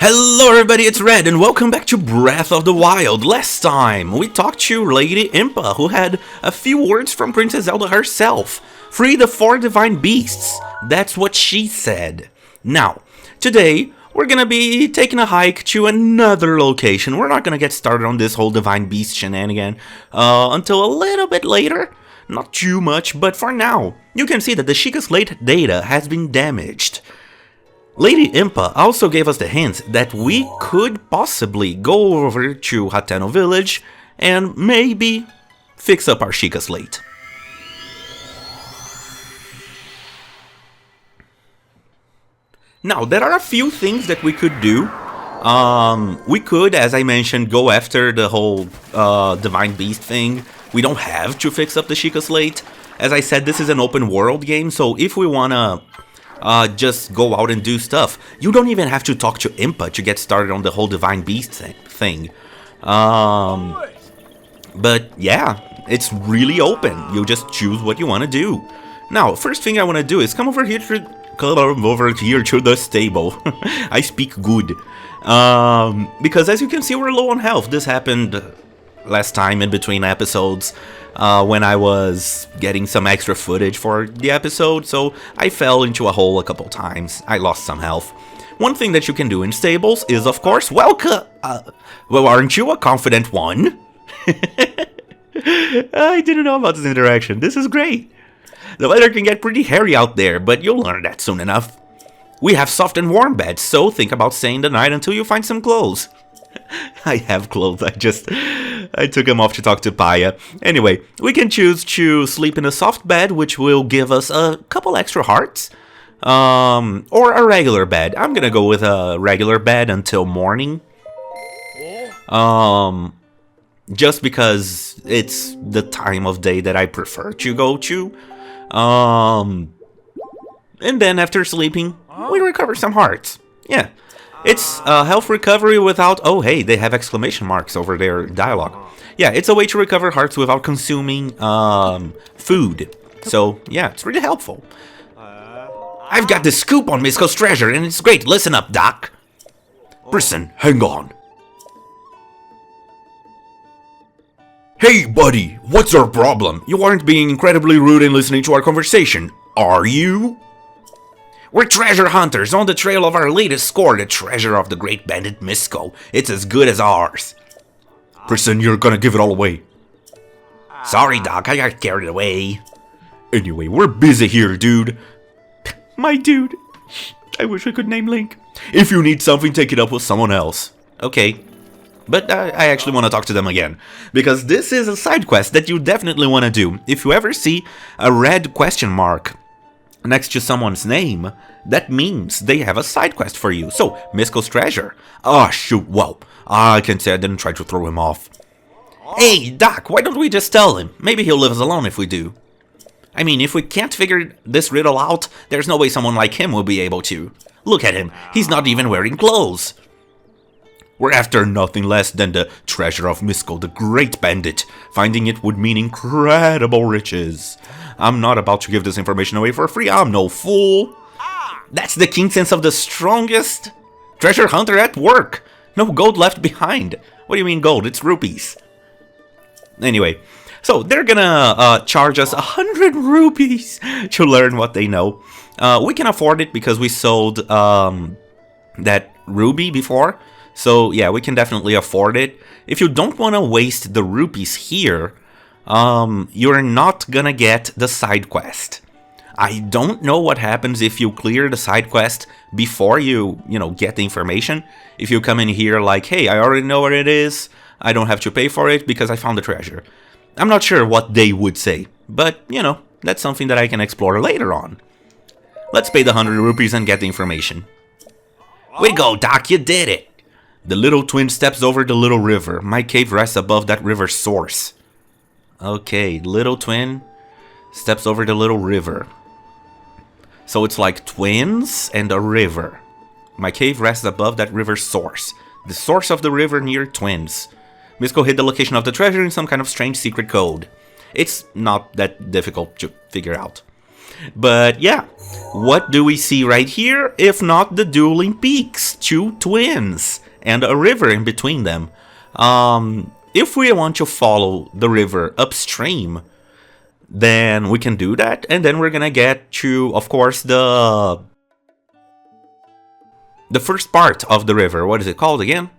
Hello everybody, it's Red and welcome back to Breath of the Wild. Last time we talked to Lady Impa, who had a few words from Princess Zelda herself. Free the 4 divine beasts. That's what she said. Now, today we're gonna be taking a hike to another location. We're not gonna get started on this whole divine beast shenanigan until a little bit later. Not too much, but for now, you can see that the Sheikah Slate data has been damaged. Lady Impa also gave us the hint that we could possibly go over to Hateno village and maybe fix up our Sheikah Slate. Now, there are a few things that we could do. We could, as I mentioned, go after the whole Divine Beast thing. We don't have to fix up the Sheikah Slate. As I said, this is an open world game, so if we wanna just go out and do stuff, you don't even have to talk to Impa to get started on the whole Divine Beast thing. But yeah, it's really open. You just choose what you want to do. Now, first thing I want to do is come over here to the stable. I speak good. Because as you can see, we're low on health. This happened last time in between episodes. When I was getting some extra footage for the episode, so I fell into a hole a couple times. I lost some health. One thing that you can do in stables is, of course, welcome. Well, aren't you a confident one? I didn't know about this interaction. This is great. The weather can get pretty hairy out there, but you'll learn that soon enough. We have soft and warm beds, so think about staying the night until you find some clothes. I have clothes, I took them off to talk to Paya. Anyway, we can choose to sleep in a soft bed, which will give us a couple extra hearts. Or a regular bed. I'm gonna go with a regular bed until morning. Just because it's the time of day that I prefer to go to. And then after sleeping, we recover some hearts. Yeah. It's health recovery without... Oh, hey, they have exclamation marks over their dialogue. Yeah, it's a way to recover hearts without consuming food. So, yeah, it's really helpful. I've got the scoop on Misko's treasure, and it's great. Listen up, Doc. Brisson, hang on. Hey, buddy, what's our problem? You aren't being incredibly rude in listening to our conversation, are you? We're treasure hunters on the trail of our latest score, the treasure of the great bandit Misko. It's as good as ours. Brisson, you're gonna give it all away. Sorry, Doc, I got carried away. Anyway, we're busy here, dude. My dude. I wish I could name Link. If you need something, take it up with someone else. Okay. But I actually want to talk to them again. Because this is a side quest that you definitely want to do. If you ever see a red question mark next to someone's name, that means they have a side quest for you. So, Misko's treasure. Ah, shoot, well, I can say I didn't try to throw him off. Hey, Doc, why don't we just tell him? Maybe he'll leave us alone if we do. I mean, if we can't figure this riddle out, there's no way someone like him will be able to. Look at him, he's not even wearing clothes. We're after nothing less than the treasure of Misko, the great bandit. Finding it would mean incredible riches. I'm not about to give this information away for free, I'm no fool. That's the keen sense of the strongest treasure hunter at work. No gold left behind. What do you mean gold? It's rupees. Anyway, so they're gonna charge us 100 rupees to learn what they know. We can afford it because we sold that ruby before. So yeah, we can definitely afford it. If you don't want to waste the rupees here, you're not gonna get the side quest. I don't know what happens if you clear the side quest before you get the information. If you come in here like, hey, I already know where it is, I don't have to pay for it because I found the treasure. I'm not sure what they would say, but, that's something that I can explore later on. Let's pay the 100 rupees and get the information. Way to go, Doc, you did it! The little twin steps over the little river. My cave rests above that river's source. Okay, little twin steps over the little river. So it's like twins and a river. My cave rests above that river's source. The source of the river near twins. Misko hid the location of the treasure in some kind of strange secret code. It's not that difficult to figure out. But yeah, what do we see right here if not the dueling peaks? Two twins and a river in between them. If we want to follow the river upstream, then we can do that, and then we're gonna get to, of course, the first part of the river. What is it called again?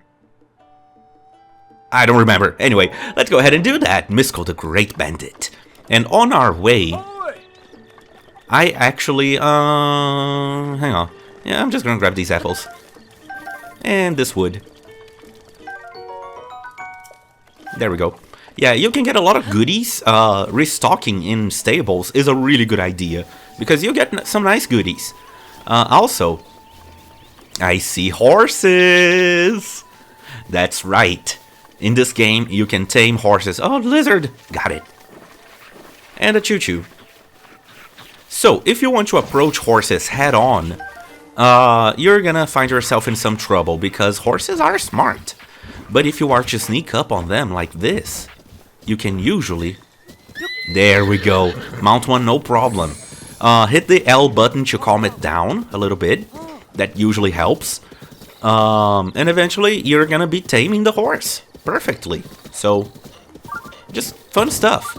I don't remember. Anyway, let's go ahead and do that. Misko the Great Bandit. And on our way, I actually, hang on. Yeah, I'm just gonna grab these apples. And this wood. There we go. Yeah, you can get a lot of goodies. Restocking in stables is a really good idea, because you get some nice goodies. Also, I see horses! That's right. In this game, you can tame horses. Oh, lizard! Got it. And a choo-choo. So, if you want to approach horses head-on, you're gonna find yourself in some trouble, because horses are smart. But if you are to sneak up on them like this, you can usually... There we go. Mount one, no problem. Hit the L button to calm it down a little bit. That usually helps. And eventually, you're gonna be taming the horse perfectly. So, just fun stuff.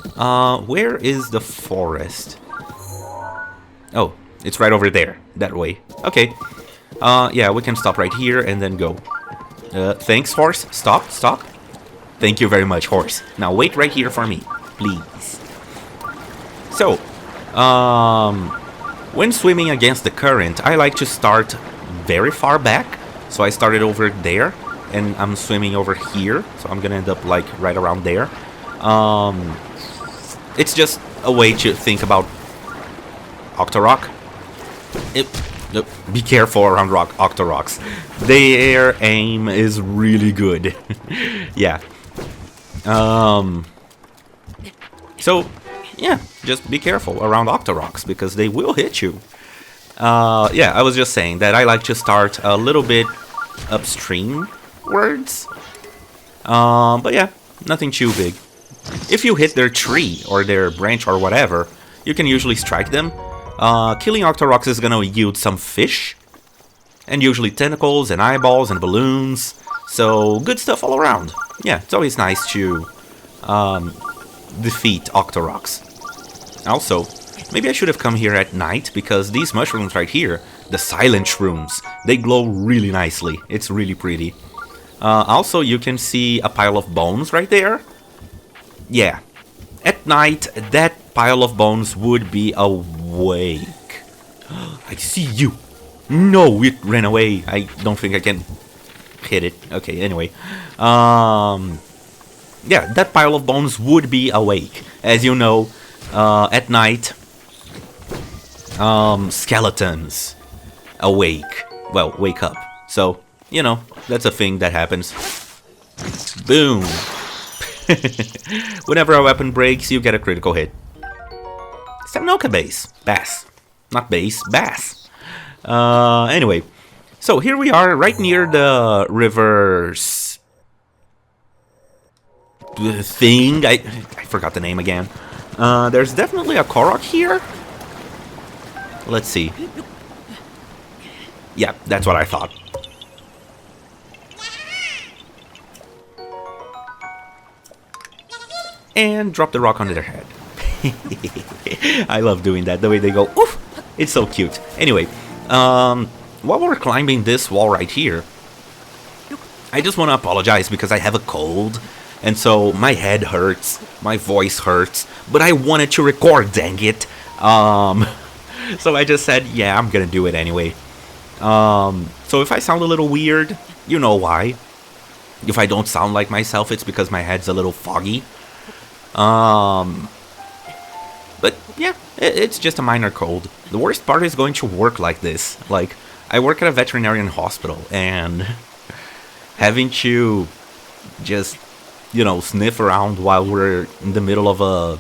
Where is the forest? Oh, it's right over there. That way. Okay. Yeah, we can stop right here and then go. Thanks, horse. Stop, stop. Thank you very much, horse. Now wait right here for me, please. So, when swimming against the current, I like to start very far back. So I started over there, and I'm swimming over here. So I'm gonna end up like right around there. It's just a way to think about Octorok. Be careful around Octoroks. Their aim is really good. Yeah. So, yeah, just be careful around Octoroks, because they will hit you. Yeah, I was just saying that I like to start a little bit upstream words. But yeah, nothing too big. If you hit their tree or their branch or whatever, you can usually strike them. Killing Octoroks is gonna yield some fish, and usually tentacles and eyeballs and balloons, so good stuff all around. Yeah, it's always nice to defeat Octoroks. Also, maybe I should have come here at night, because these mushrooms right here, the silent shrooms, they glow really nicely. It's really pretty. Also, you can see a pile of bones right there. Yeah, at night, that pile of bones would be awake. I see you. No, it ran away. I don't think I can hit it. Okay, anyway. Yeah, that pile of bones would be awake. As you know, at night, skeletons awake. Well, wake up. So, you know, that's a thing that happens. Boom. Whenever a weapon breaks, you get a critical hit. Semnoka base. Bass. Not base, bass. Anyway. So here we are, right near the river's thing. I forgot the name again. There's definitely a Korok here. Let's see. Yeah, that's what I thought. And drop the rock on their head. I love doing that, the way they go, oof! It's so cute. Anyway, while we're climbing this wall right here, I just want to apologize because I have a cold, and so my head hurts, my voice hurts, but I wanted to record, dang it. So I just said, yeah, I'm gonna do it anyway. So if I sound a little weird, you know why. If I don't sound like myself, it's because my head's a little foggy. But yeah, it's just a minor cold. The worst part is going to work like this. Like, I work at a veterinarian hospital, and having to just, you know, sniff around while we're in the middle of a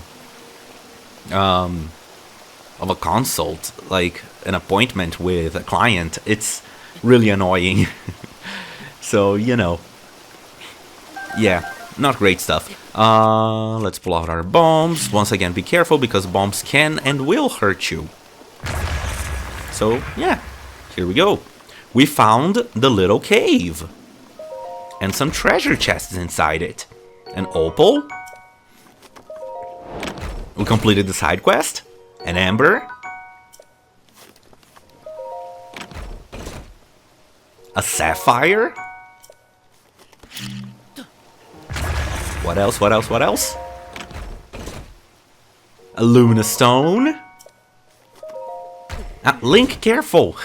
consult, like an appointment with a client, it's really annoying. So, you know, yeah, not great stuff. Let's pull out our bombs. Once again, be careful, because bombs can and will hurt you. So, yeah, here we go. We found the little cave. And some treasure chests inside it. An opal. We completed the side quest. An amber. A sapphire. What else? What else? What else? A luminous stone. Link, careful.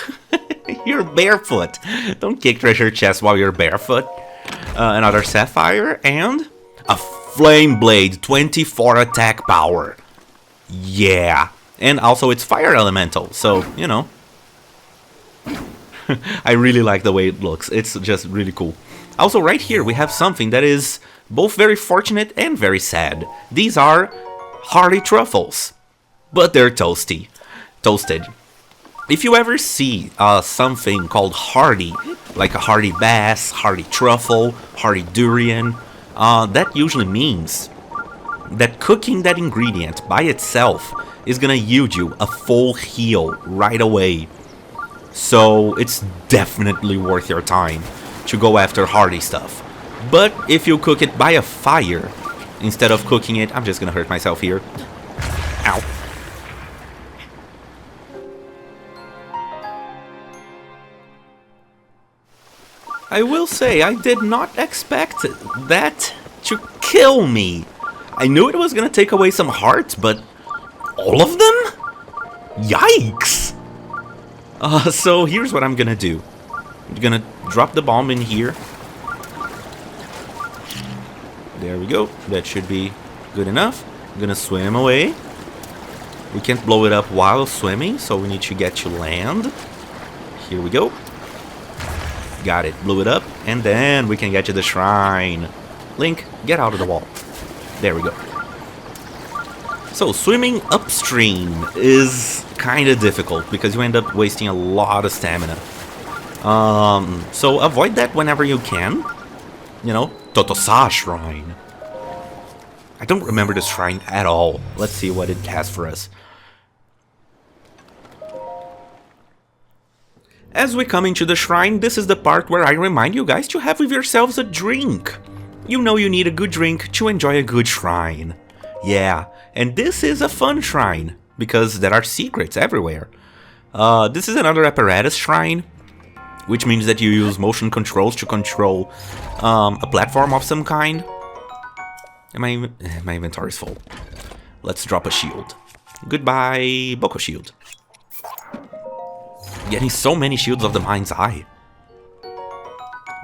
You're barefoot. Don't kick treasure chests while you're barefoot. Another sapphire and a flame blade, 24 attack power. Yeah. And also it's fire elemental, so, you know. I really like the way it looks. It's just really cool. Also, right here we have something that is both very fortunate and very sad. These are hearty truffles, but they're toasted. If you ever see something called hearty, like a hearty bass, hearty truffle, hearty durian, that usually means that cooking that ingredient by itself is gonna yield you a full heal right away. So it's definitely worth your time to go after hearty stuff. But if you cook it by a fire, instead of cooking it, I'm just gonna hurt myself here. Ow. I will say, I did not expect that to kill me. I knew it was gonna take away some hearts, but all of them? Yikes! So here's what I'm gonna do. I'm gonna drop the bomb in here. There we go. That should be good enough. I'm gonna swim away. We can't blow it up while swimming, so we need to get to land. Here we go. Got it. Blew it up. And then we can get to the shrine. Link, get out of the wall. There we go. So, swimming upstream is kind of difficult because you end up wasting a lot of stamina. So avoid that whenever you can. You know, Totosa Shrine. I don't remember this shrine at all. Let's see what it has for us. As we come into the shrine, this is the part where I remind you guys to have with yourselves a drink. You know you need a good drink to enjoy a good shrine. Yeah, and this is a fun shrine, because there are secrets everywhere. This is another apparatus shrine, which means that you use motion controls to control a platform of some kind. My inventory is full. Let's drop a shield. Goodbye, Boko shield. Getting so many shields of the mind's eye.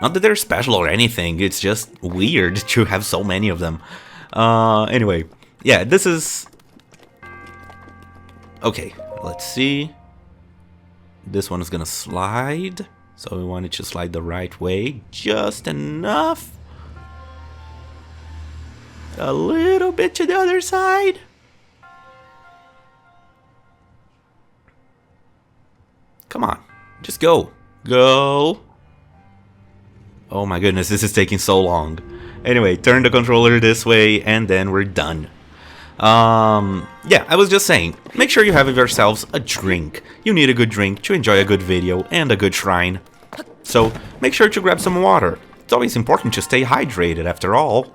Not that they're special or anything, it's just weird to have so many of them. Anyway, yeah, this is... Okay, let's see. This one is gonna slide. So we want it to slide the right way, just enough. A little bit to the other side. Come on, just go. Go. Oh my goodness, this is taking so long. Anyway, turn the controller this way and then we're done. Yeah, I was just saying, make sure you have yourselves a drink. You need a good drink to enjoy a good video and a good shrine. So, make sure to grab some water. It's always important to stay hydrated after all.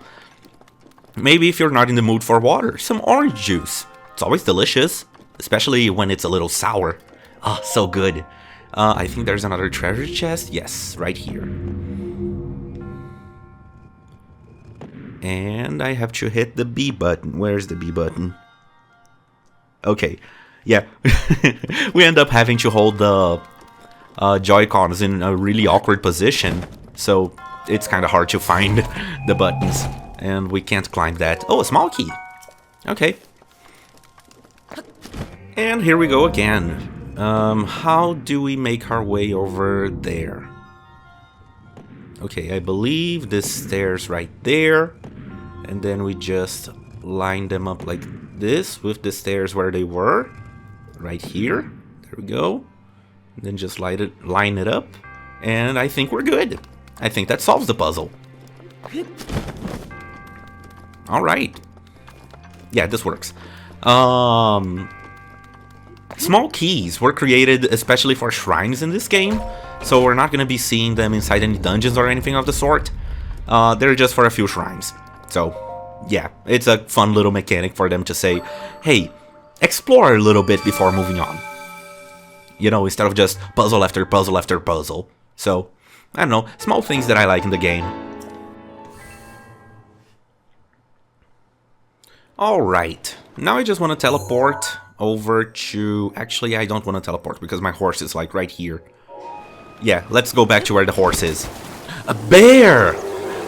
Maybe if you're not in the mood for water, some orange juice. It's always delicious, especially when it's a little sour. Ah, so good. I think there's another treasure chest. Yes, right here. And I have to hit the B button. Where's the B button? Okay, yeah. We end up having to hold the Joy-Cons in a really awkward position. So it's kind of hard to find the buttons. And we can't climb that. Oh, a small key. Okay. And here we go again. How do we make our way over there? Okay, I believe this stairs right there. And then we just line them up like this with the stairs where they were. Right here. There we go. And then just line it up. And I think we're good. I think that solves the puzzle. Alright. Yeah, this works. Small keys were created especially for shrines in this game, so we're not going to be seeing them inside any dungeons or anything of the sort. They're just for a few shrines. So, yeah, it's a fun little mechanic for them to say, hey, explore a little bit before moving on. You know, instead of just puzzle after puzzle after puzzle. So, I don't know, small things that I like in the game. Alright, now I just want to teleport over to... Actually, I don't want to teleport because my horse is like right here. Yeah, let's go back to where the horse is. A bear!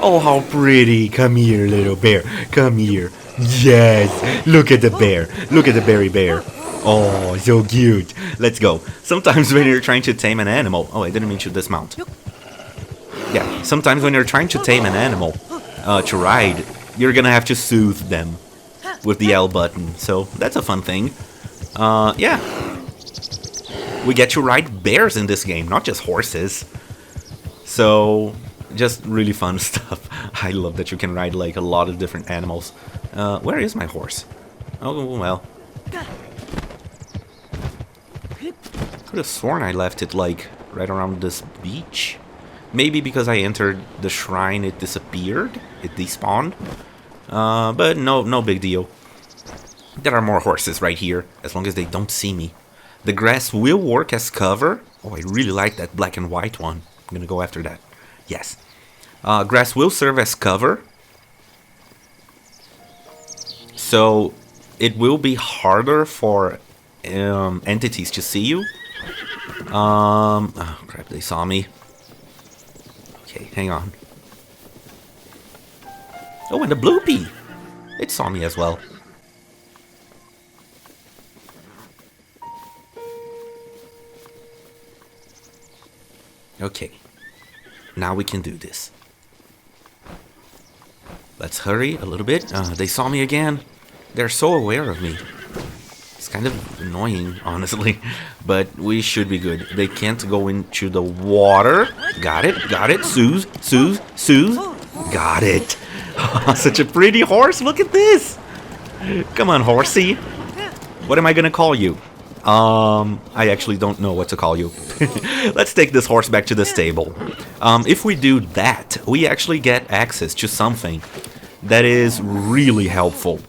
Oh, how pretty. Come here, little bear. Come here. Yes, look at the bear. Look at the berry bear. Oh, so cute. Let's go. Sometimes when you're trying to tame an animal... Oh, I didn't mean to dismount. Yeah, sometimes when you're trying to tame an animal to ride, you're gonna have to soothe them with the L button. So, that's a fun thing. Yeah. We get to ride bears in this game, not just horses. So, just really fun stuff. I love that you can ride like a lot of different animals. Where is my horse? Oh, well. Could have sworn I left it like right around this beach. Maybe because I entered the shrine it disappeared, it despawned. But no big deal. There are more horses right here, as long as they don't see me. The grass will work as cover. Oh, I really like that black and white one. I'm gonna go after that. Yes. Grass will serve as cover. So, it will be harder for entities to see you. Oh crap, they saw me. Okay, hang on. Oh, and the Bloopy! It saw me as well. Okay. Now we can do this. Let's hurry a little bit. They saw me again. They're so aware of me. It's kind of annoying, honestly. But we should be good. They can't go into the water. Got it, got it. Soothe, soothe, soothe. Got it. Such a pretty horse. Look at this. Come on, horsey. What am I gonna call you? I actually don't know what to call you. Let's take this horse back to the stable. If we do that, we actually get access to something that is really helpful.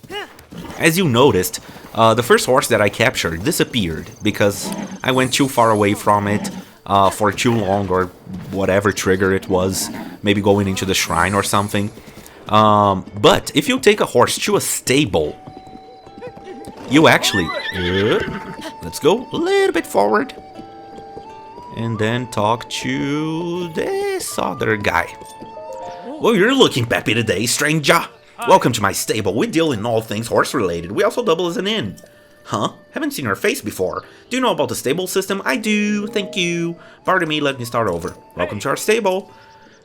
As you noticed, the first horse that I captured disappeared because I went too far away from it for too long, or whatever trigger it was, maybe going into the shrine or something. But if you take a horse to a stable, you actually... let's go a little bit forward. And then talk to this other guy. Well, you're looking peppy today, stranger. Welcome to my stable. We deal in all things horse-related. We also double as an inn. Huh? Haven't seen your face before. Do you know about the stable system? I do. Thank you. Pardon me, let me start over. Welcome to our stable.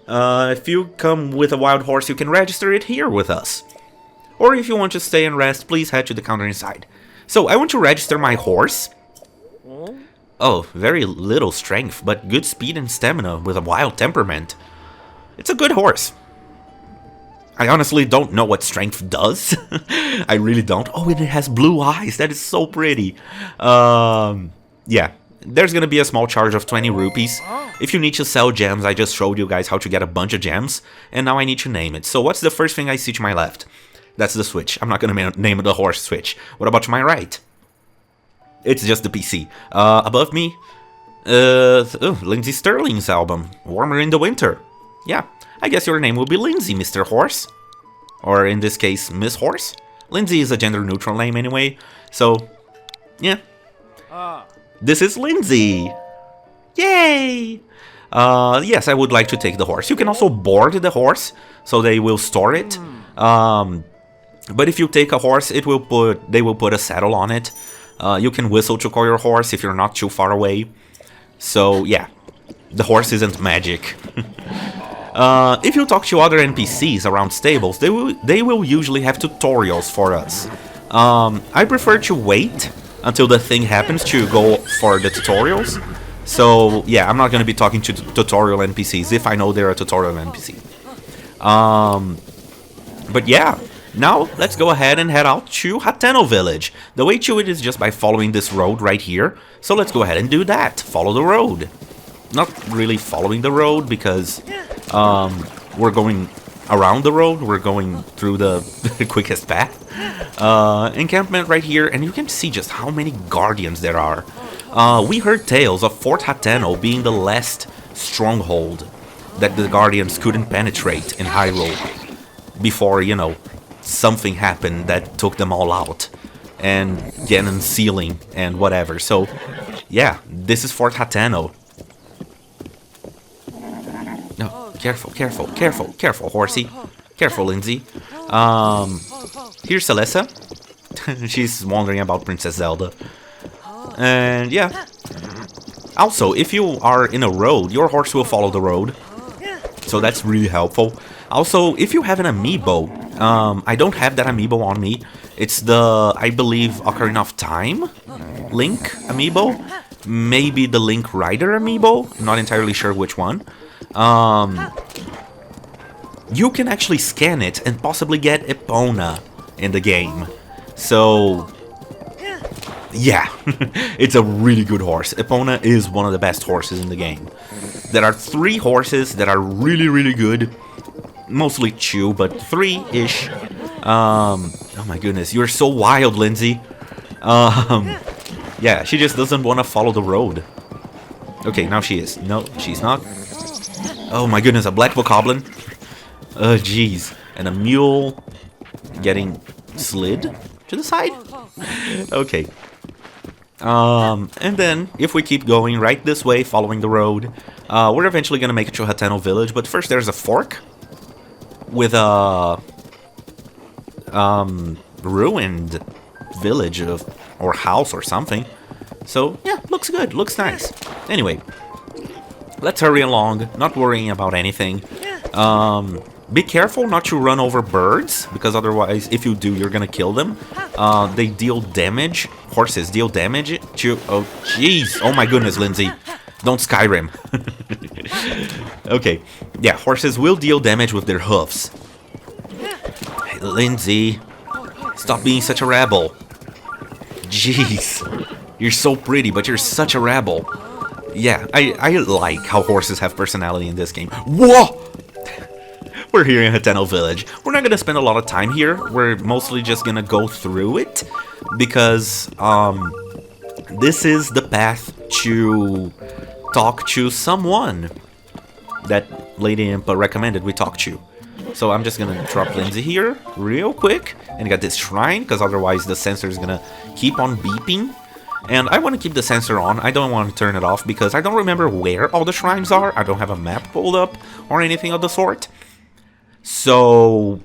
If you come with a wild horse, you can register it here with us. Or if you want to stay and rest, please head to the counter inside. So, I want to register my horse. Oh, very little strength, but good speed and stamina with a wild temperament. It's a good horse. I honestly don't know what strength does. I really don't. Oh, and it has blue eyes. That is so pretty. Yeah, there's gonna be a small charge of 20 rupees. If you need to sell gems, I just showed you guys how to get a bunch of gems. And now I need to name it. So what's the first thing I see to my left? That's the switch. I'm not gonna name it the horse switch. What about to my right? It's just the PC. Above me, Lindsey Sterling's album, Warmer in the Winter. Yeah, I guess your name will be Lindsey, Mr. Horse. Or in this case, Miss Horse. Lindsey is a gender-neutral name anyway, so, yeah. This is Lindsey! Yay! Yes, I would like to take the horse. You can also board the horse, so they will store it. But if you take a horse, they will put a saddle on it. You can whistle to call your horse if you're not too far away. So, yeah. The horse isn't magic. If you talk to other NPCs around stables, they will usually have tutorials for us. I prefer to wait until the thing happens to go for the tutorials. So, yeah, I'm not going to be talking to tutorial NPCs if I know they're a tutorial NPC. But yeah, Now, let's go ahead and head out to Hateno Village. The way to it is just by following this road right here. So let's go ahead and do that. Follow the road. Not really following the road because we're going around the road. We're going through the quickest path. Encampment right here, and you can see just how many guardians there are. We heard tales of Fort Hateno being the last stronghold that the guardians couldn't penetrate in Hyrule before, you know, something happened that took them all out, and Ganon sealing and whatever. So yeah, this is Fort Hateno. No, careful, careful, careful, careful, horsey. Careful, Lindsay. Here's Celessa. She's wondering about Princess Zelda. And yeah. Also, if you are in a road, your horse will follow the road. So that's really helpful. Also, if you have an amiibo, I don't have that amiibo on me. It's the, I believe, Ocarina of Time Link amiibo. Maybe the Link Rider amiibo. Not entirely sure which one. You can actually scan it and possibly get Epona in the game. So, yeah, it's a really good horse. Epona is one of the best horses in the game. There are 3 horses that are really, really good. Mostly 2, but 3-ish. Oh my goodness, you're so wild, Lindsay. Yeah, she just doesn't want to follow the road. Okay, now she is. No, she's not. Oh my goodness, a black bokoblin. Oh, jeez. And a mule getting slid to the side. Okay. And then, if we keep going right this way, following the road, we're eventually going to make it to Hateno Village. But first, there's a fork with a ruined village or house or something. So, yeah, looks good. Looks nice. Anyway, let's hurry along. Not worrying about anything. Be careful not to run over birds, because otherwise, if you do, you're gonna kill them. They deal damage. Horses deal damage to... Oh, jeez. Oh my goodness, Lindsay. Don't Skyrim. Okay. Yeah, horses will deal damage with their hoofs. Hey, Lindsay. Stop being such a rebel. Jeez. You're so pretty, but you're such a rebel. Yeah, I like how horses have personality in this game. Whoa! We're here in Hateno Village. We're not gonna spend a lot of time here. We're mostly just gonna go through it because this is the path to talk to someone that Lady Impa recommended we talk to. So I'm just gonna drop Lindsay here real quick and get this shrine, because otherwise the sensor is gonna keep on beeping. And I want to keep the sensor on. I don't want to turn it off because I don't remember where all the shrines are. I don't have a map pulled up or anything of the sort. So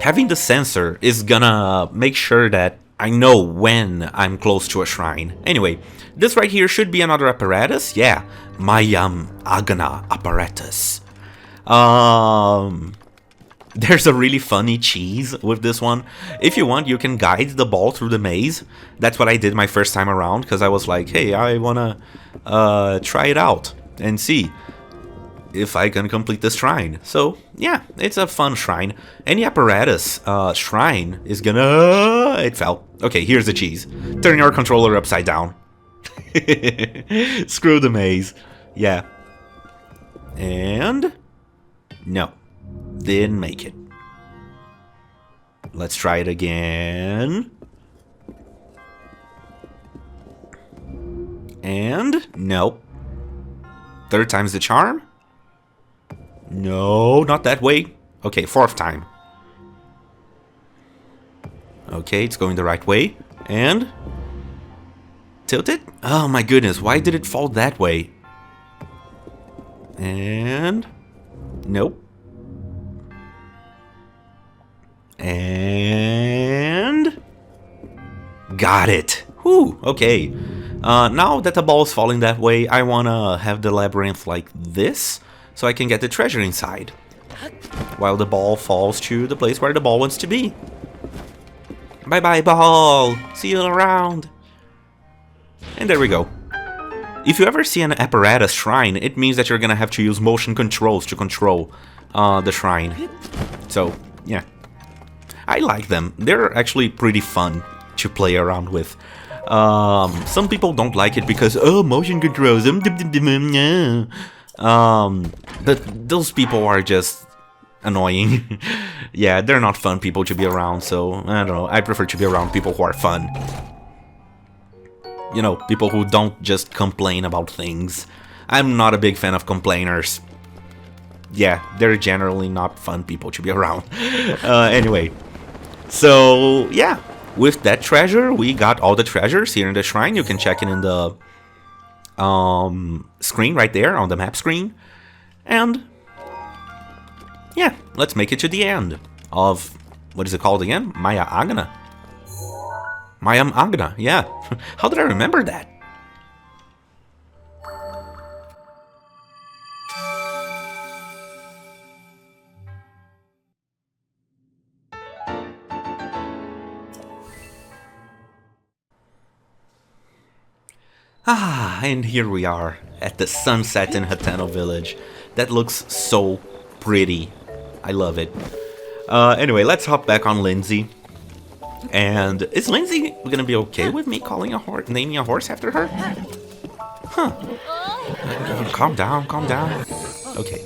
having the sensor is gonna make sure that I know when I'm close to a shrine. Anyway, this right here should be another apparatus. Yeah, Mayam Agana apparatus. There's a really funny cheese with this one. If you want, you can guide the ball through the maze. That's what I did my first time around, because I was like, hey, I wanna try it out and see if I can complete this shrine. So, yeah, it's a fun shrine. Any apparatus shrine is gonna... It fell. Okay, here's the cheese. Turn your controller upside down. Screw the maze. Yeah. And... No. Didn't make it. Let's try it again. And... Nope. Third time's the charm? No, not that way. Okay, 4th time. Okay, it's going the right way. And... Tilt it? Oh my goodness, why did it fall that way? And... Nope. And... Got it. Whew, okay. Now that the ball is falling that way, I wanna have the labyrinth like this, so I can get the treasure inside, while the ball falls to the place where the ball wants to be. Bye-bye, ball! See you around! And there we go. If you ever see an apparatus shrine, it means that you're gonna have to use motion controls to control the shrine. So, yeah. I like them. They're actually pretty fun to play around with. Some people don't like it because, oh, motion controls. But those people are just annoying. Yeah, they're not fun people to be around, so I don't know. I prefer to be around people who are fun. You know, people who don't just complain about things. I'm not a big fan of complainers. Yeah, they're generally not fun people to be around. Anyway, so yeah, with that treasure, we got all the treasures here in the shrine. You can check it in the screen right there on the map screen. And yeah, let's make it to the end of, what is it called again? Maya Agna. Maya Agna, yeah. How did I remember that? Ah, and here we are at the sunset in Hateno village. That looks so pretty. I love it. Anyway, let's hop back on Lindsay. And is Lindsay gonna be okay with me calling a horse, naming a horse after her? Huh. Calm down, calm down. Okay.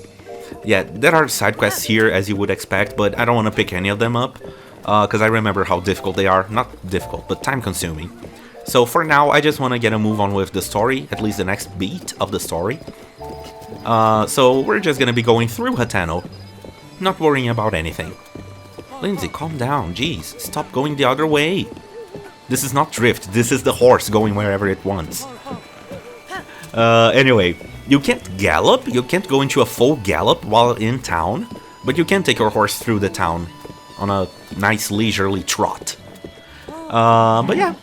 Yeah, there are side quests here, as you would expect, but I don't want to pick any of them up, because I remember how difficult they are. Not difficult, but time-consuming. So for now, I just want to get a move on with the story, at least the next beat of the story. So we're just gonna be going through Hateno, not worrying about anything. Lindsay, calm down, jeez, stop going the other way. This is not drift, this is the horse going wherever it wants. Anyway, you can't gallop, you can't go into a full gallop while in town, but you can take your horse through the town on a nice leisurely trot. But yeah,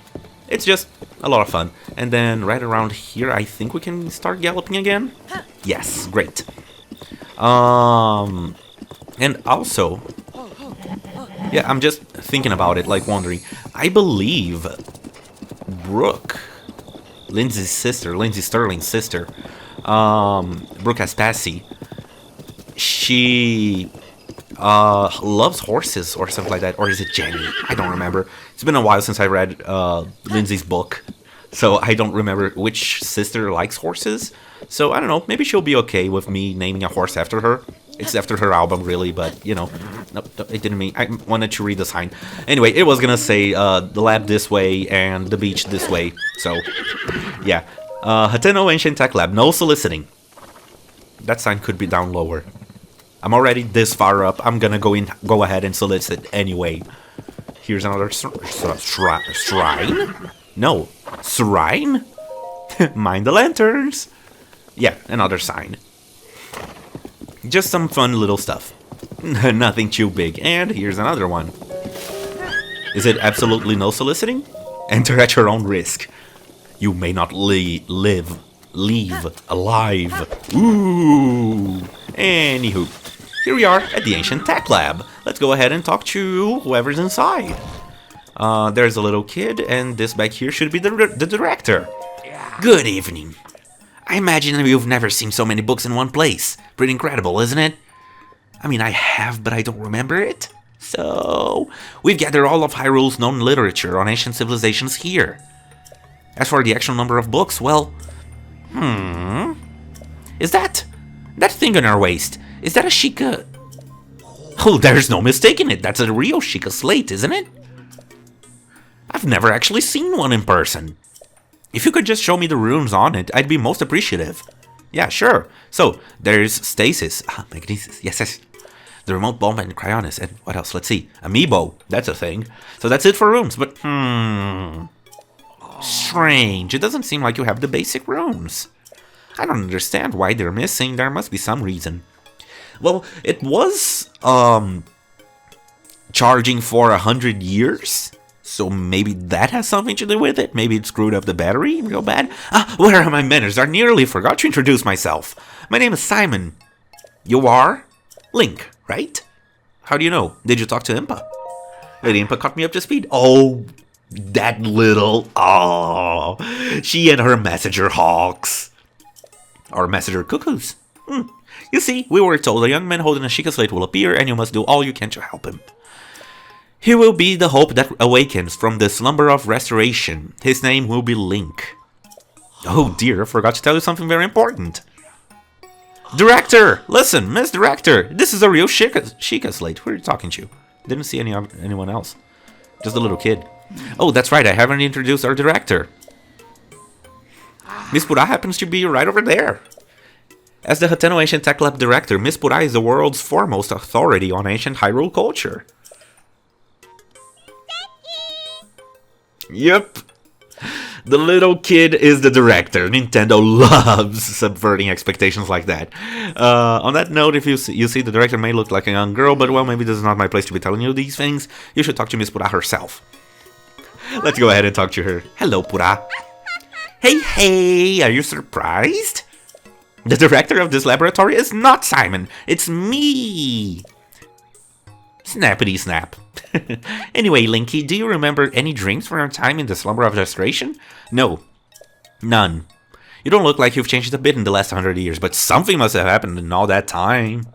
it's just a lot of fun. And then right around here, I think we can start galloping again. Yes, great. And also, yeah, I'm just thinking about it, like wondering. I believe Brooke, Lindsay Sterling's sister, Brooke Aspasi, she loves horses or something like that. Or is it Jenny? I don't remember. It's been a while since I read Lindsay's book, so I don't remember which sister likes horses. So I don't know, maybe she'll be okay with me naming a horse after her. It's after her album, really, but, you know, nope, it didn't mean, I wanted to read the sign. Anyway, it was gonna say, the lab this way and the beach this way, so, yeah. Hateno Ancient Tech Lab, no soliciting. That sign could be down lower. I'm already this far up, I'm gonna go ahead and solicit anyway. Here's another shrine? No, shrine? Mind the lanterns. Yeah, another sign. Just some fun little stuff. Nothing too big. And here's another one. Is it absolutely no soliciting? Enter at your own risk. You may not leave alive. Ooh. Anywho, here we are at the Ancient Tech Lab. Let's go ahead and talk to whoever's inside. There's a little kid, and this back here should be the director. Good evening. I imagine you've never seen so many books in one place. Pretty incredible, isn't it? I mean, I have, but I don't remember it. So, we've gathered all of Hyrule's known literature on ancient civilizations here. As for the actual number of books, well... Is that thing on her waist, is that a Sheikah... Oh, there's no mistaking it. That's a real Sheikah slate, isn't it? I've never actually seen one in person. If you could just show me the runes on it, I'd be most appreciative. Yeah, sure. So, there's Stasis. Magnesis. Yes. The remote bomb and Cryonis. And what else? Let's see. Amiibo. That's a thing. So that's it for runes. But, strange. It doesn't seem like you have the basic runes. I don't understand why they're missing. There must be some reason. Well, it was, charging for 100 years? So maybe that has something to do with it? Maybe it screwed up the battery real bad? Where are my manners? I nearly forgot to introduce myself. My name is Simon. You are? Link, right? How do you know? Did you talk to Impa? Lady Impa caught me up to speed. Oh, that little... Oh, she and her messenger hawks. Or messenger cuckoos. You see, we were told a young man holding a Sheikah slate will appear, and you must do all you can to help him. He will be the hope that awakens from the slumber of restoration. His name will be Link. Oh dear, I forgot to tell you something very important. Director! Listen, Miss Director! This is a real Sheikah slate. Who are you talking to? Didn't see anyone else. Just a little kid. Oh, that's right, I haven't introduced our director. Miss Purah happens to be right over there. As the Hateno Ancient Tech Lab director, Miss Purah is the world's foremost authority on ancient Hyrule culture. Yep. The little kid is the director. Nintendo loves subverting expectations like that. On that note, if you see the director may look like a young girl, but well, maybe this is not my place to be telling you these things. You should talk to Miss Purah herself. Let's go ahead and talk to her. Hello, Purah. Hey, are you surprised? The director of this laboratory is not Simon. It's me. Snappity snap. Anyway, Linky, do you remember any dreams from your time in the slumber of restoration? No. None. You don't look like you've changed a bit in the last 100 years, but something must have happened in all that time.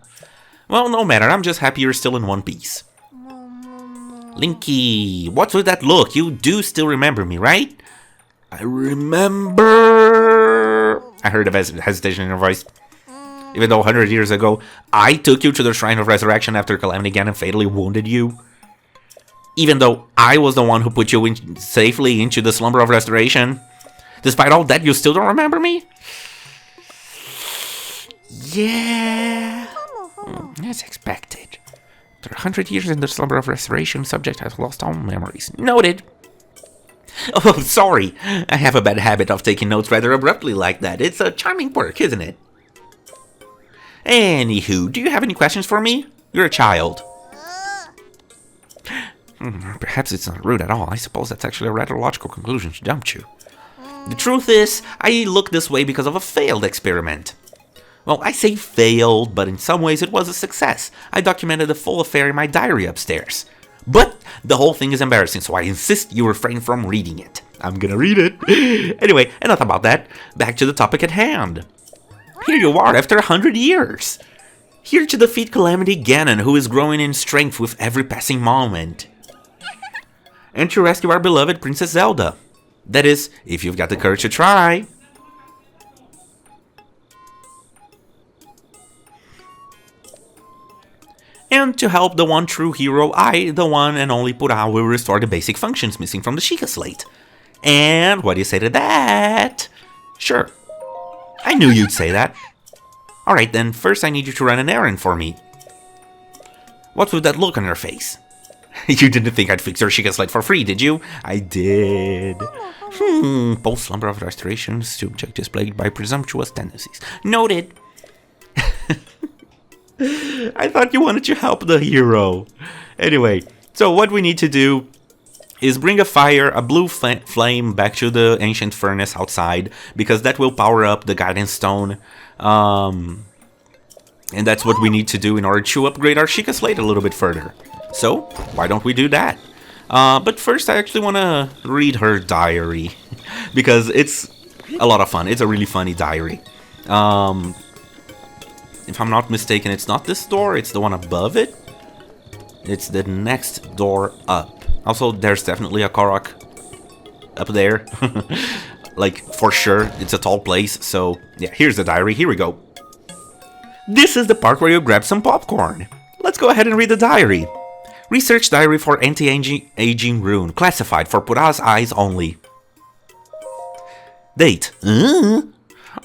Well, no matter, I'm just happy you're still in one piece. Linky, what's with that look? You do still remember me, right? I remember... I heard a hesitation in her voice. Even though 100 years ago, I took you to the Shrine of Resurrection after Calamity Ganon fatally wounded you. Even though I was the one who put you safely into the Slumber of Restoration. Despite all that, you still don't remember me? Yeah. As expected. After 100 years in the Slumber of Restoration, subject has lost all memories. Noted. Oh, sorry. I have a bad habit of taking notes rather abruptly like that. It's a charming quirk, isn't it? Anywho, do you have any questions for me? You're a child. Perhaps it's not rude at all. I suppose that's actually a rather logical conclusion to jump to. The truth is, I look this way because of a failed experiment. Well, I say failed, but in some ways it was a success. I documented the full affair in my diary upstairs. But the whole thing is embarrassing, so I insist you refrain from reading it. I'm gonna read it. Anyway, enough about that. Back to the topic at hand. Here you are after 100 years. Here to defeat Calamity Ganon, who is growing in strength with every passing moment. And to rescue our beloved Princess Zelda. That is, if you've got the courage to try. And to help the one true hero, I, the one and only Purah, will restore the basic functions missing from the Sheikah slate. And what do you say to that? Sure. I knew you'd say that. Alright then, first I need you to run an errand for me. What's with that look on your face? You didn't think I'd fix your Sheikah slate for free, did you? I did. Post-slumber of restoration, subject is plagued by presumptuous tendencies. Noted. I thought you wanted to help the hero. Anyway, so what we need to do is bring a blue flame back to the ancient furnace outside, because that will power up the guidance stone. And that's what we need to do in order to upgrade our Sheikah slate a little bit further. So, why don't we do that? But first I actually want to read her diary, because it's a lot of fun. It's a really funny diary. If I'm not mistaken, it's not this door, it's the one above it. It's the next door up. Also, there's definitely a Korok up there. Like, for sure, it's a tall place. So, yeah, here's the diary. Here we go. This is the part where you grab some popcorn. Let's go ahead and read the diary. Research diary for anti-aging rune. Classified for Purah's eyes only. Date.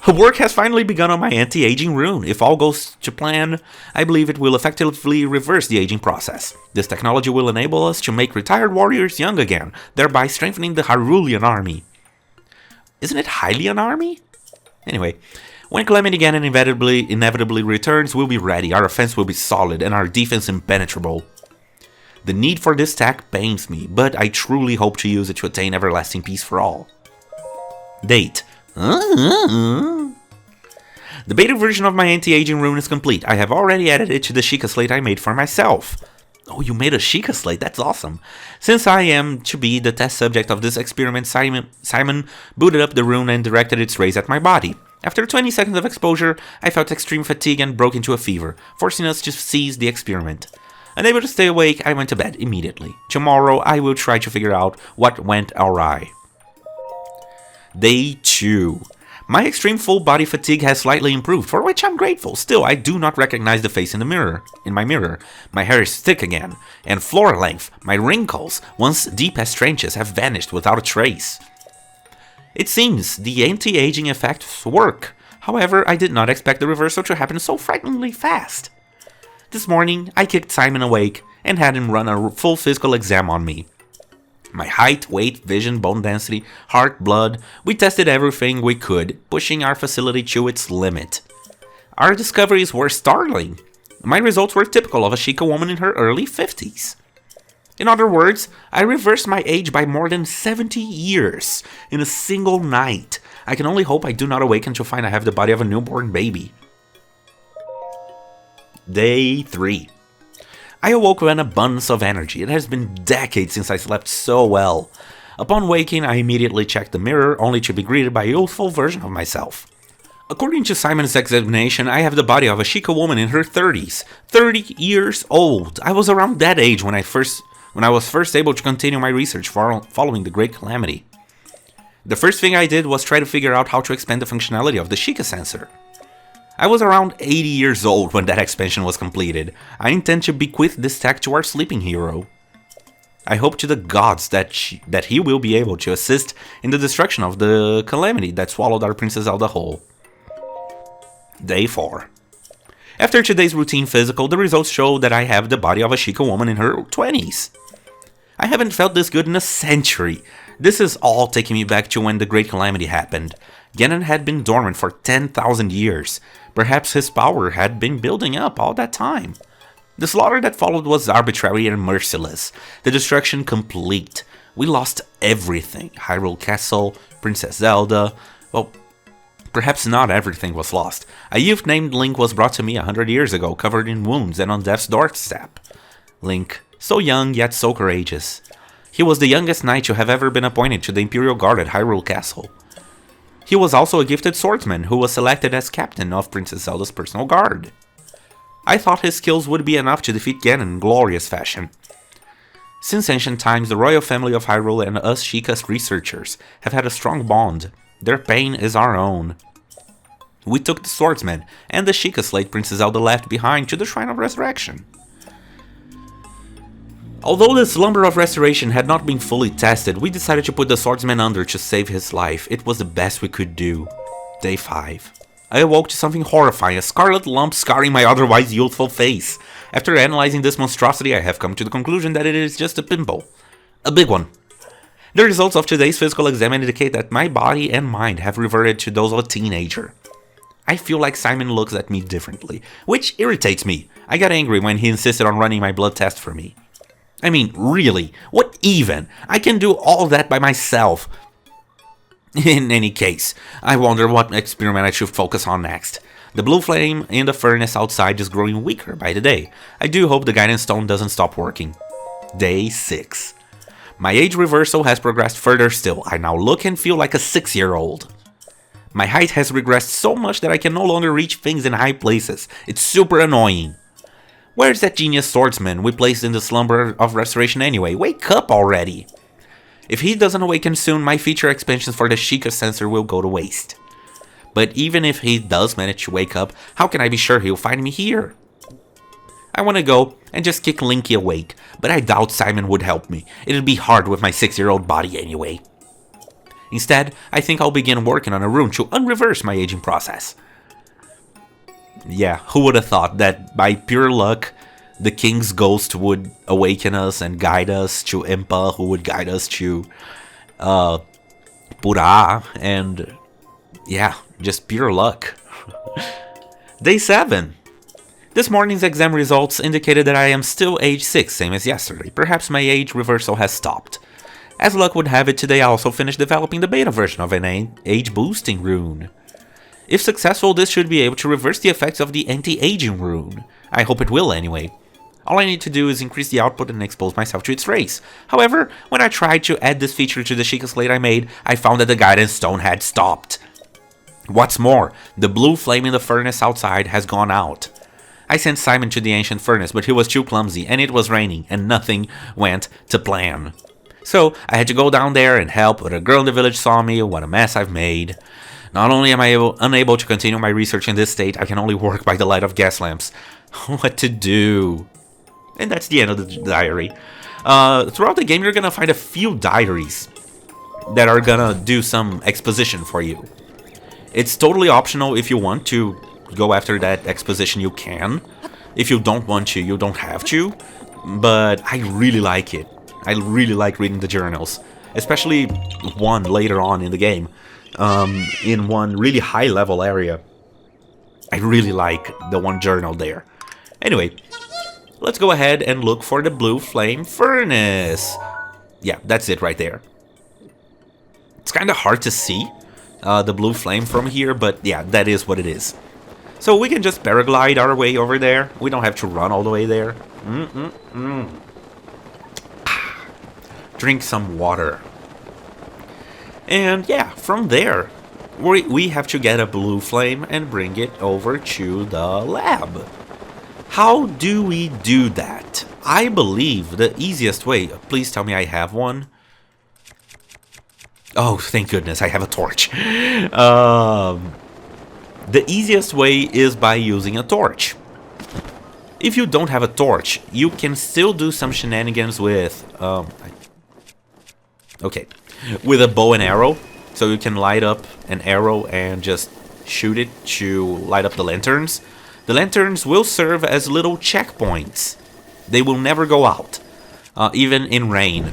Work has finally begun on my anti-aging rune. If all goes to plan, I believe it will effectively reverse the aging process. This technology will enable us to make retired warriors young again, thereby strengthening the Hyrulean army. Isn't it Hylian army? Anyway, when Calamity Ganon inevitably returns, we'll be ready. Our offense will be solid and our defense impenetrable. The need for this tech pains me, but I truly hope to use it to attain everlasting peace for all. Date. The beta version of my anti-aging rune is complete. I have already added it to the Sheikah slate I made for myself. Oh, you made a Sheikah slate? That's awesome. Since I am to be the test subject of this experiment, Simon booted up the rune and directed its rays at my body. After 20 seconds of exposure, I felt extreme fatigue and broke into a fever, forcing us to cease the experiment. Unable to stay awake, I went to bed immediately. Tomorrow, I will try to figure out what went awry. Day 2. My extreme full body fatigue has slightly improved, for which I'm grateful. Still, I do not recognize the face in my mirror. My hair is thick again, and floor length. My wrinkles, once deep as trenches, have vanished without a trace. It seems the anti-aging effects work. However, I did not expect the reversal to happen so frighteningly fast. This morning, I kicked Simon awake and had him run a full physical exam on me. My height, weight, vision, bone density, heart, blood, we tested everything we could, pushing our facility to its limit. Our discoveries were startling. My results were typical of a Sheikah woman in her early 50s. In other words, I reversed my age by more than 70 years in a single night. I can only hope I do not awaken to find I have the body of a newborn baby. Day 3. I awoke with an abundance of energy. It has been decades since I slept so well. Upon waking, I immediately checked the mirror, only to be greeted by a youthful version of myself. According to Simon's examination, I have the body of a Sheikah woman in her 30s. 30 years old. I was around that age when I was first able to continue my research following the Great Calamity. The first thing I did was try to figure out how to expand the functionality of the Sheikah sensor. I was around 80 years old when that expansion was completed. I intend to bequeath this tech to our sleeping hero. I hope to the gods that he will be able to assist in the destruction of the calamity that swallowed our Princess Zelda whole. Day 4. After today's routine physical, the results show that I have the body of a Sheikah woman in her 20s. I haven't felt this good in a century. This is all taking me back to when the Great Calamity happened. Ganon had been dormant for 10,000 years. Perhaps his power had been building up all that time. The slaughter that followed was arbitrary and merciless. The destruction complete. We lost everything. Hyrule Castle, Princess Zelda. Well, perhaps not everything was lost. A youth named Link was brought to me 100 years ago, covered in wounds and on death's doorstep. Link, so young yet so courageous. He was the youngest knight to have ever been appointed to the Imperial Guard at Hyrule Castle. He was also a gifted swordsman who was selected as captain of Princess Zelda's personal guard. I thought his skills would be enough to defeat Ganon in glorious fashion. Since ancient times, the royal family of Hyrule and us Sheikah researchers have had a strong bond. Their pain is our own. We took the swordsman and the Sheikah slate Princess Zelda left behind to the Shrine of Resurrection. Although the Slumber of Restoration had not been fully tested, we decided to put the swordsman under to save his life. It was the best we could do. Day 5. I awoke to something horrifying, a scarlet lump scarring my otherwise youthful face. After analyzing this monstrosity, I have come to the conclusion that it is just a pimple. A big one. The results of today's physical exam indicate that my body and mind have reverted to those of a teenager. I feel like Simon looks at me differently, which irritates me. I got angry when he insisted on running my blood test for me. I mean, really, what even? I can do all that by myself. In any case, I wonder what experiment I should focus on next. The blue flame in the furnace outside is growing weaker by the day. I do hope the guidance stone doesn't stop working. Day 6. My age reversal has progressed further still. I now look and feel like a 6-year-old. My height has regressed so much that I can no longer reach things in high places. It's super annoying. Where's that genius swordsman we placed in the Slumber of Restoration anyway? Wake up already! If he doesn't awaken soon, my feature expansions for the Sheikah sensor will go to waste. But even if he does manage to wake up, how can I be sure he'll find me here? I want to go and just kick Linky awake, but I doubt Simon would help me. It'd be hard with my 6-year-old body anyway. Instead, I think I'll begin working on a rune to unreverse my aging process. Yeah, who would have thought that by pure luck, the king's ghost would awaken us and guide us to Impa, who would guide us to Pura, and yeah, just pure luck. Day 7. This morning's exam results indicated that I am still age 6, same as yesterday. Perhaps my age reversal has stopped. As luck would have it, today I also finished developing the beta version of an age-boosting rune. If successful, this should be able to reverse the effects of the anti-aging rune. I hope it will anyway. All I need to do is increase the output and expose myself to its rays. However, when I tried to add this feature to the Sheikah slate I made, I found that the guidance stone had stopped. What's more, the blue flame in the furnace outside has gone out. I sent Simon to the ancient furnace, but he was too clumsy, and it was raining, and nothing went to plan. So I had to go down there and help, but a girl in the village saw me, what a mess I've made. Not only am I unable to continue my research in this state, I can only work by the light of gas lamps. What to do? And that's the end of the diary. Throughout the game, you're gonna find a few diaries that are gonna do some exposition for you. It's totally optional. If you want to go after that exposition, you can. If you don't want to, you don't have to. But I really like it. I really like reading the journals, especially one later on in the game, in one really high level area. I really like the one journal there. Anyway, let's go ahead and look for the blue flame furnace. Yeah, that's it right there. It's kind of hard to see the blue flame from here, but yeah, that is what it is. So we can just paraglide our way over there. We don't have to run all the way there. Drink some water. And yeah, from there, we have to get a blue flame and bring it over to the lab. How do we do that? I believe the easiest way... Please tell me I have one. Oh, thank goodness, I have a torch. The easiest way is by using a torch. If you don't have a torch, you can still do some shenanigans with... with a bow and arrow. So you can light up an arrow and just shoot it to light up the lanterns. The lanterns will serve as little checkpoints. They will never go out, even in rain.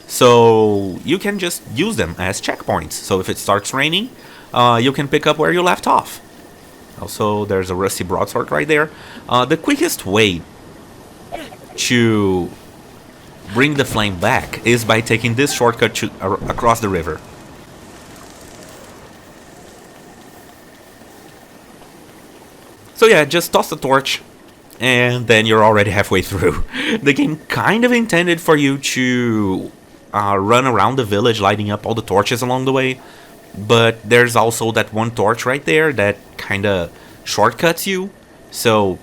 So you can just use them as checkpoints. So if it starts raining, you can pick up where you left off. Also, there's a rusty broadsword right there. The quickest way to bring the flame back is by taking this shortcut across the river. So yeah, just toss the torch, and then you're already halfway through. The game kind of intended for you to run around the village lighting up all the torches along the way, but there's also that one torch right there that kind of shortcuts you. So,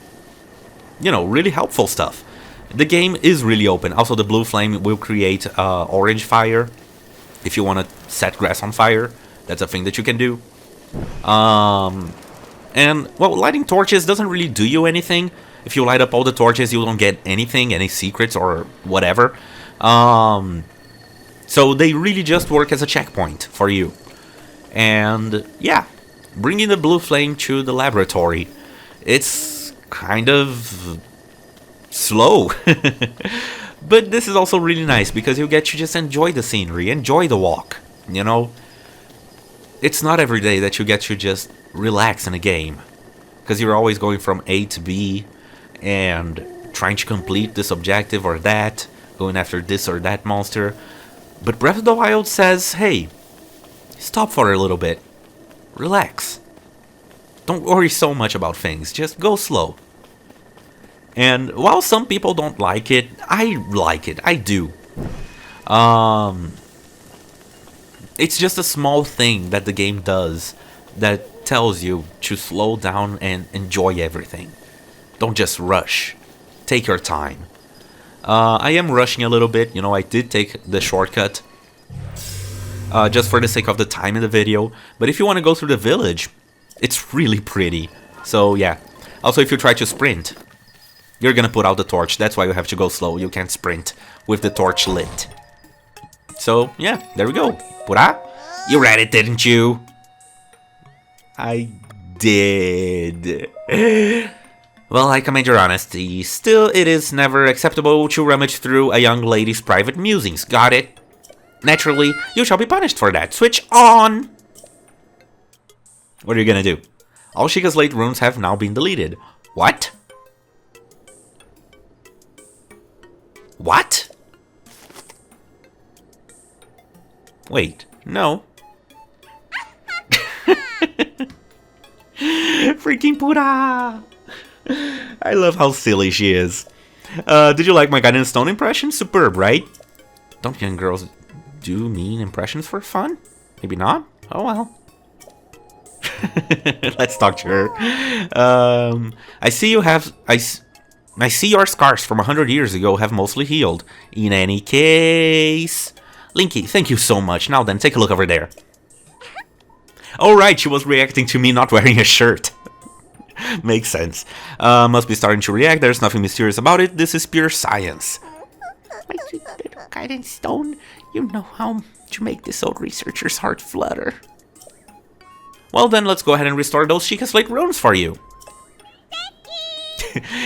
you know, really helpful stuff. The game is really open. Also, the blue flame will create orange fire. If you want to set grass on fire, that's a thing that you can do. And, well, lighting torches doesn't really do you anything. If you light up all the torches, you don't get anything, any secrets or whatever. So they really just work as a checkpoint for you. And, yeah, bringing the blue flame to the laboratory. It's kind of slow. But this is also really nice because you get to just enjoy the scenery, enjoy the walk, you know? It's not every day that you get to just relax in a game, because you're always going from A to B and trying to complete this objective or that, going after this or that monster. But Breath of the Wild says, hey, stop for a little bit, relax, don't worry so much about things, just go slow. And while some people don't like it, I do. It's just a small thing that the game does that tells you to slow down and enjoy everything. Don't just rush. Take your time. I am rushing a little bit. You know, I did take the shortcut just for the sake of the time in the video. But if you want to go through the village, it's really pretty. So, yeah. Also, if you try to sprint, you're gonna put out the torch. That's why you have to go slow. You can't sprint with the torch lit. So, yeah, there we go. Pura, you read it, didn't you? I did. Well, I commend your honesty. Still, it is never acceptable to rummage through a young lady's private musings. Got it? Naturally, you shall be punished for that. Switch on! What are you gonna do? All Sheikah's late runes have now been deleted. What? What? Wait, no. Freaking Pura! I love how silly she is. Did you like my Guidance Stone impression? Superb, right? Don't young girls do mean impressions for fun? Maybe not? Oh well. Let's talk to her. I see you have... I see your scars from 100 years ago have mostly healed. In any case... Linky, thank you so much. Now then, take a look over there. Oh right, she was reacting to me not wearing a shirt. Makes sense. Must be starting to react. There's nothing mysterious about it. This is pure science. My sweet little guidance stone. You know how to make this old researcher's heart flutter. Well then, let's go ahead and restore those Sheikah Slate runes for you.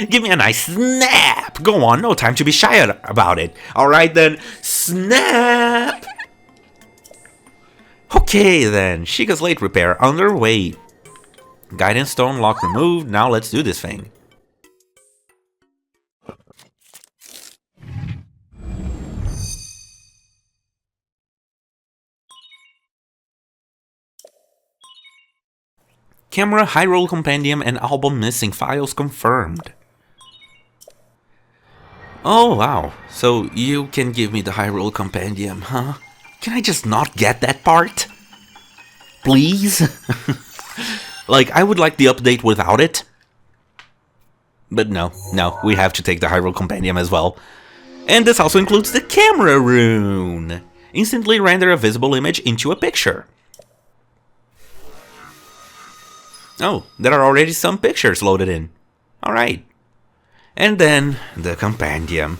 Give me a nice snap! Go on, no time to be shy about it. Alright then, snap! Okay then, Sheikah Slate repair underway. Guidance stone lock removed, now let's do this thing. Camera, Hyrule Compendium, and album missing files confirmed. Oh wow, so you can give me the Hyrule Compendium, huh? Can I just not get that part? Please? Like, I would like the update without it. But no, we have to take the Hyrule Compendium as well. And this also includes the camera rune. Instantly render a visible image into a picture. Oh, there are already some pictures loaded in. Alright. And then, the compendium.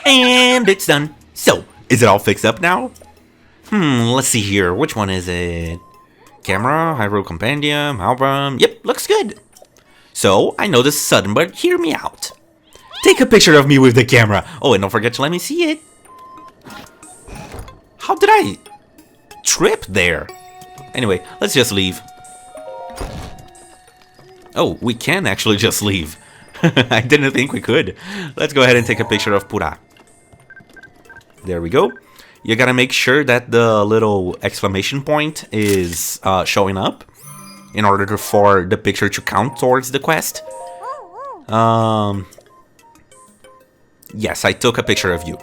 And it's done. So, is it all fixed up now? Let's see here. Which one is it? Camera, Hyrule Compendium, album. Yep, looks good. So, I know this is sudden, but hear me out. Take a picture of me with the camera. Oh, and don't forget to let me see it. How did I trip there? Anyway, let's just leave. Oh, we can actually just leave. I didn't think we could. Let's go ahead and take a picture of Purah. There we go. You gotta make sure that the little exclamation point is showing up in order for the picture to count towards the quest. Yes, I took a picture of you.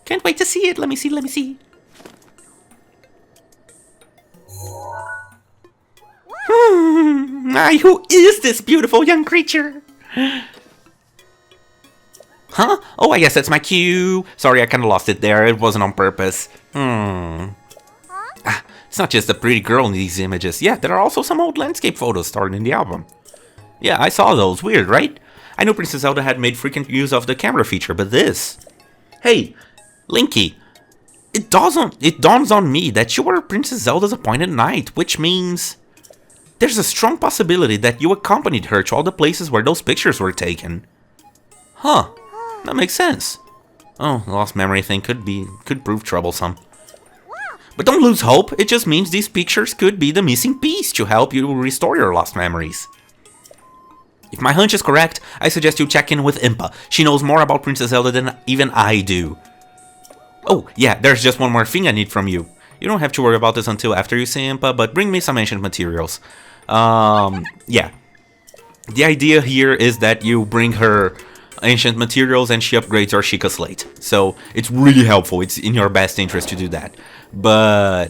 Can't wait to see it. Let me see. Who is this beautiful young creature? Huh? Oh, I guess that's my cue. Sorry, I kind of lost it there. It wasn't on purpose. It's not just a pretty girl in these images. Yeah, there are also some old landscape photos starred in the album. Yeah, I saw those. Weird, right? I knew Princess Zelda had made frequent use of the camera feature, but this... Hey, Linky. It dawns on me that you were Princess Zelda's appointed knight, which means... There's a strong possibility that you accompanied her to all the places where those pictures were taken. Huh. That makes sense. Oh, the lost memory thing could prove troublesome. But don't lose hope, it just means these pictures could be the missing piece to help you restore your lost memories. If my hunch is correct, I suggest you check in with Impa. She knows more about Princess Zelda than even I do. Oh, yeah, there's just one more thing I need from you. You don't have to worry about this until after you see Impa, but bring me some ancient materials. Yeah. The idea here is that you bring her ancient materials and she upgrades your Sheikah Slate. So it's really helpful. It's in your best interest to do that. But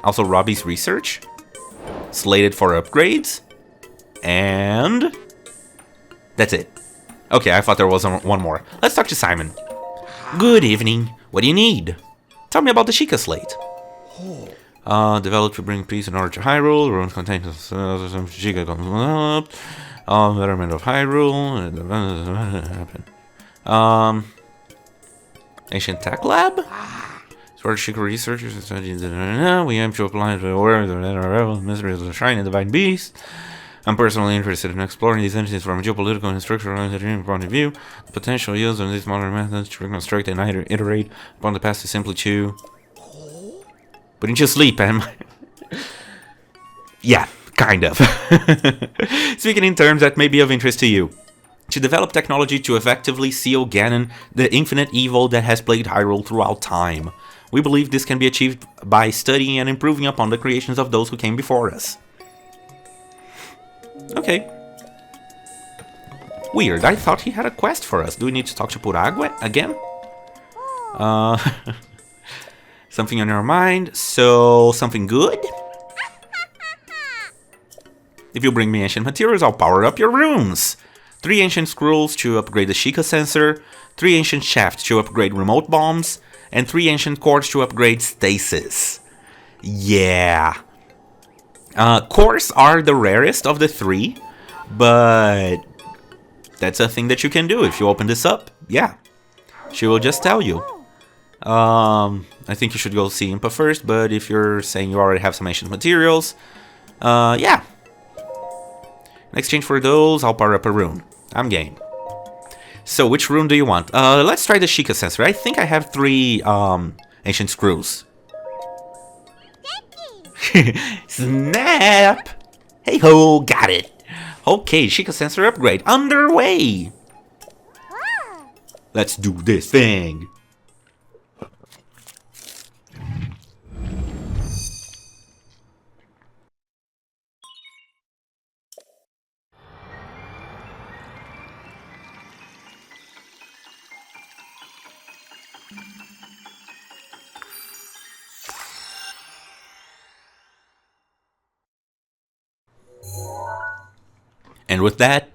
also Robbie's research slated for upgrades, and that's it. Okay, I thought there was one more. Let's talk to Simon. Good evening. What do you need? Tell me about the Sheikah Slate. Developed to bring peace and order to Hyrule. Ruins contain some Sheikah developed. Betterment of Hyrule. Ancient Tech Lab? Sort of Sheikah researchers and studies. We aim to apply the awareness of the mysteries of the Shrine and Divine Beast. I'm personally interested in exploring these entities from a geopolitical and structural engineering point of view. The potential use of these modern methods to reconstruct and iterate upon the past is simply to... Putting you to sleep, am I? Yeah, kind of. Speaking in terms that may be of interest to you. To develop technology to effectively seal Ganon, the infinite evil that has plagued Hyrule throughout time. We believe this can be achieved by studying and improving upon the creations of those who came before us. Okay. Weird, I thought he had a quest for us. Do we need to talk to Puragua again? Something on your mind, so something good? If you bring me ancient materials, I'll power up your rooms. 3 ancient scrolls to upgrade the Sheikah sensor, 3 ancient shafts to upgrade remote bombs, and 3 ancient cores to upgrade stasis. Yeah. Cores are the rarest of the 3, but that's a thing that you can do if you open this up. Yeah. She will just tell you. I think you should go see Impa first, but if you're saying you already have some ancient materials, yeah. In exchange for those, I'll power up a rune. I'm game. So, which rune do you want? Let's try the Sheikah sensor. I think I have 3 ancient screws. Snap! Hey ho, got it. Okay, Sheikah sensor upgrade underway. Let's do this thing. And with that,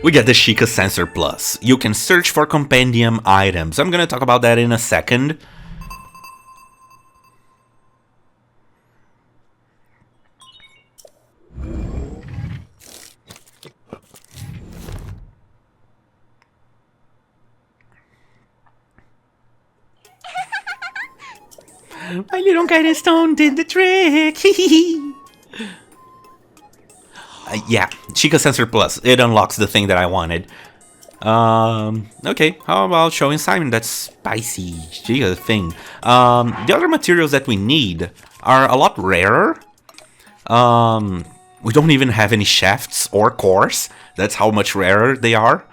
we get the Sheikah Sensor Plus. You can search for compendium items. I'm gonna talk about that in a second. My little guidance stone did the trick. Yeah, Sheikah Sensor Plus. It unlocks the thing that I wanted. Okay, how about showing Simon that spicy Sheikah thing? The other materials that we need are a lot rarer. We don't even have any shafts or cores. That's how much rarer they are.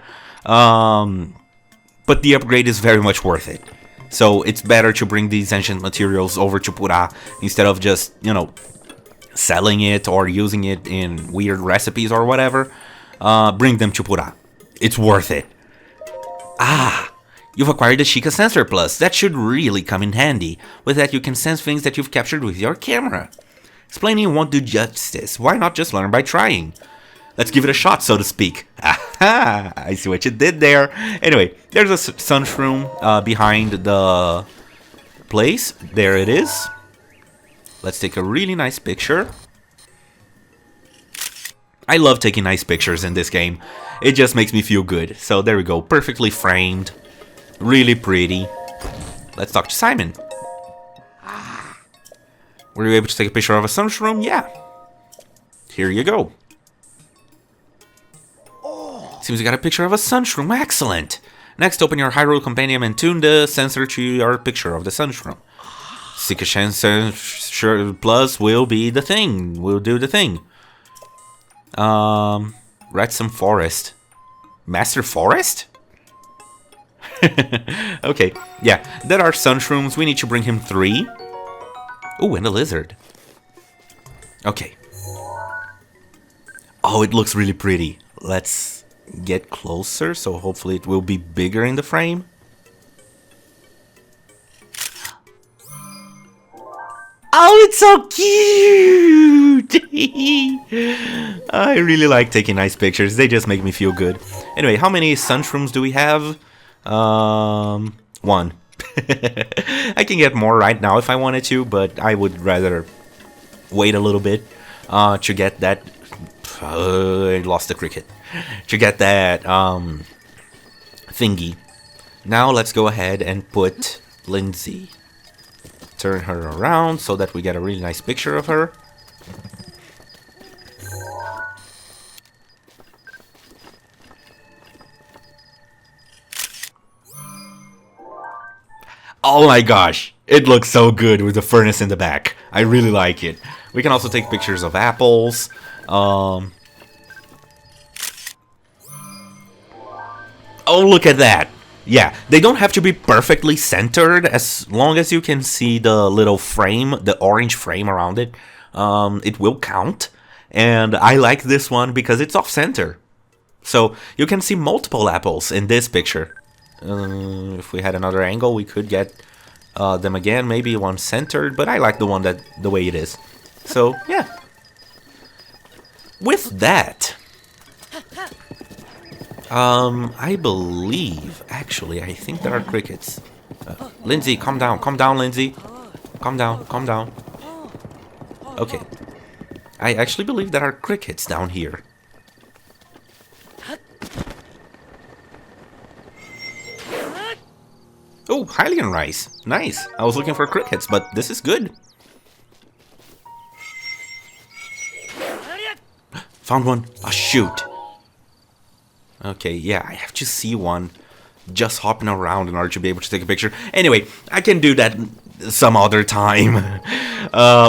But the upgrade is very much worth it. So it's better to bring these ancient materials over to Purah instead of just, you know, selling it or using it in weird recipes or whatever. Bring them to Purah. It's worth it. Ah, you've acquired the Sheikah Sensor Plus. That should really come in handy. With that, you can sense things that you've captured with your camera. Explaining won't do justice. Why not just learn by trying? Let's give it a shot, so to speak. Aha! I see what you did there. Anyway, there's a sun shroom behind the place. There it is. Let's take a really nice picture. I love taking nice pictures in this game. It just makes me feel good. So there we go. Perfectly framed. Really pretty. Let's talk to Simon. Were you able to take a picture of a sun shroom? Yeah. Here you go. Seems you got a picture of a sun shroom. Excellent. Next, open your Hyrule Compendium and tune the sensor to your picture of the sun shroom. Sheikah Sensor Plus will be the thing. Will do the thing. Retsam Forest. Master Forest? Okay, yeah. There are sun shrooms. We need to bring him 3. Ooh, and a lizard. Okay. Oh, it looks really pretty. Let's get closer, so hopefully it will be bigger in the frame. Oh, it's so cute! I really like taking nice pictures. They just make me feel good. Anyway, how many sun shrooms do we have? 1. I can get more right now if I wanted to, but I would rather wait a little bit to get that. I lost the cricket. To get that thingy. Now let's go ahead and put Lindsay. Turn her around so that we get a really nice picture of her. Oh my gosh, it looks so good with the furnace in the back. I really like it. We can also take pictures of apples. Oh, look at that. Yeah, they don't have to be perfectly centered as long as you can see the little frame, the orange frame around it. It will count. And I like this one because it's off-center. So you can see multiple apples in this picture. If we had another angle, we could get them again, maybe one centered, but I like the one the way it is. So, yeah. With that, I believe, actually, I think there are crickets. Lindsay, calm down, Lindsay. Calm down. Okay. I actually believe there are crickets down here. Oh, Hylian rice. Nice. I was looking for crickets, but this is good. Found one. Oh, shoot. Okay, yeah, I have to see one just hopping around in order to be able to take a picture. Anyway, I can do that some other time.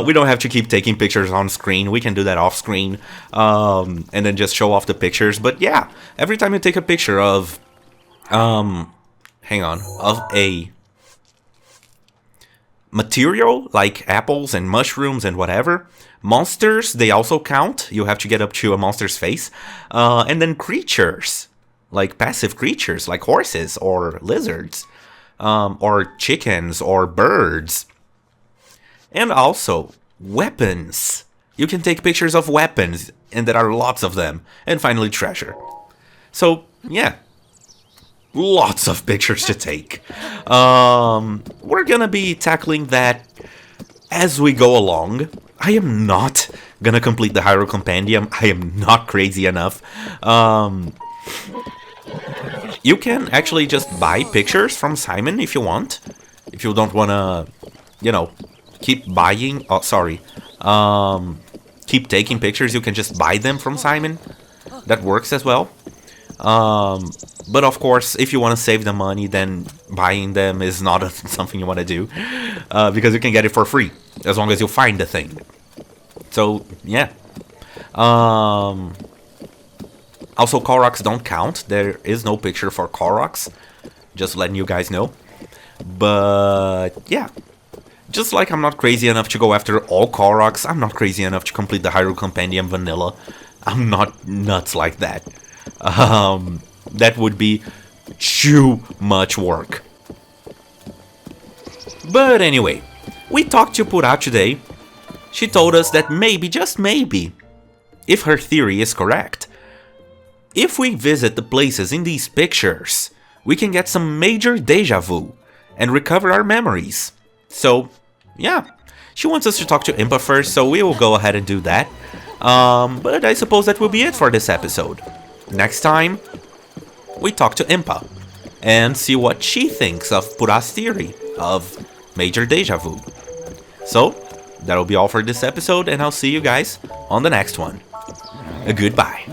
We don't have to keep taking pictures on screen. We can do that off screen, and then just show off the pictures. But yeah, every time you take a picture of, of a material like apples and mushrooms and whatever, monsters, they also count. You have to get up to a monster's face, and then creatures, like passive creatures, like horses or lizards, or chickens or birds. And also, weapons. You can take pictures of weapons, and there are lots of them. And finally, treasure. So, yeah. Lots of pictures to take. We're gonna be tackling that as we go along. I am not gonna complete the Hyrule Compendium. I am not crazy enough. You can actually just buy pictures from Simon if you want. If you don't wanna, keep buying... Oh, sorry. Keep taking pictures, you can just buy them from Simon. That works as well. But of course, if you want to save the money, then buying them is not something you want to do. Because you can get it for free, as long as you find the thing. So, yeah. Also, Koroks don't count. There is no picture for Koroks. Just letting you guys know. But, yeah. Just like I'm not crazy enough to go after all Koroks, I'm not crazy enough to complete the Hyrule Compendium vanilla. I'm not nuts like that. That would be too much work. But anyway, we talked to Purah today. She told us that maybe, just maybe, if her theory is correct, if we visit the places in these pictures, we can get some major deja vu and recover our memories. So, yeah, she wants us to talk to Impa first, so we will go ahead and do that. But I suppose that will be it for this episode. Next time, we talk to Impa and see what she thinks of Purah's theory of major deja vu. So, that'll be all for this episode, and I'll see you guys on the next one. Goodbye.